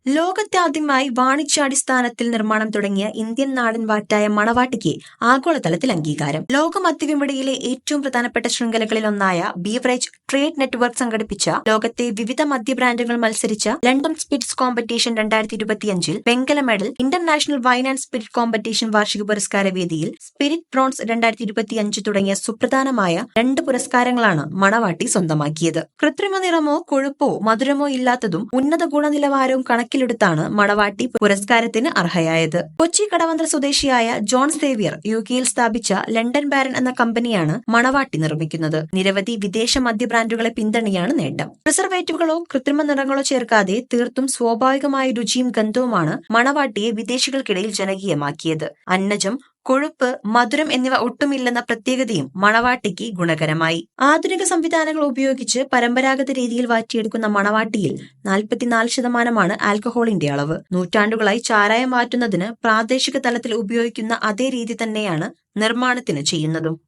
ലോകത്താദ്യമായി വാണിജ്യാടിസ്ഥാനത്തിൽ നിർമ്മാണം തുടങ്ങിയ ഇന്ത്യൻ നാടൻ വാറ്റായ മണവാട്ടിക്ക് ആഗോളതലത്തിൽ അംഗീകാരം. ലോക മദ്യവിപണിയിലെ ഏറ്റവും പ്രധാനപ്പെട്ട ശൃംഖലകളിലൊന്നായ ബീവറേജ് ട്രേഡ് നെറ്റ്വർക്ക് സംഘടിപ്പിച്ച ലോകത്തെ വിവിധ മദ്യ ബ്രാൻഡുകൾ മത്സരിച്ച ലണ്ടൻ സ്പിരിറ്റ്സ് കോമ്പറ്റീഷൻ 2025 വെങ്കല medal, international wine and spirit competition വാർഷിക പുരസ്കാര വേദിയിൽ സ്പിരിറ്റ് ബ്രോൺസ് 2025 തുടങ്ങിയ സുപ്രധാനമായ 2 പുരസ്കാരങ്ങളാണ് മണവാട്ടി സ്വന്തമാക്കിയത്. കൃത്രിമ നിറമോ കൊഴുപ്പോ മധുരമോ ഇല്ലാത്തതും ഉന്നത ഗുണനിലവാരവും കണക്കിലെടുത്താണ് മണവാട്ടി പുരസ്കാരത്തിന് അർഹയായത്. കൊച്ചി കടവന്ത്ര സ്വദേശിയായ ജോൺ സേവിയർ യുകെയിൽ സ്ഥാപിച്ച ലണ്ടൻ ബാരൻ എന്ന കമ്പനിയാണ് മണവാട്ടി നിർമ്മിക്കുന്നത്. നിരവധി വിദേശ മദ്യ ബ്രാൻഡുകളെ പിന്തുണയാണ് നേട്ടം. പ്രിസർവേറ്റീവുകളോ കൃത്രിമ നിറങ്ങളോ ചേർക്കാതെ തീർത്തും സ്വാഭാവികമായ രുചിയും ഗന്ധവുമാണ് മണവാട്ടിയെ വിദേശികൾക്കിടയിൽ ജനകീയമാക്കിയത്. അന്നജം, കൊഴുപ്പ്, മധുരം എന്നിവ ഒട്ടുമില്ലെന്ന പ്രത്യേകതയും മണവാട്ടിക്ക് ഗുണകരമായി. ആധുനിക സംവിധാനങ്ങൾ ഉപയോഗിച്ച് പരമ്പരാഗത രീതിയിൽ വാറ്റിയെടുക്കുന്ന മണവാട്ടിയിൽ 44% ആൽക്കഹോളിന്റെ അളവ്. നൂറ്റാണ്ടുകളായി ചാരായം വാറ്റുന്നതിന് പ്രാദേശിക തലത്തിൽ ഉപയോഗിക്കുന്ന അതേ രീതി തന്നെയാണ് നിർമ്മാണത്തിന് ചെയ്യുന്നതും.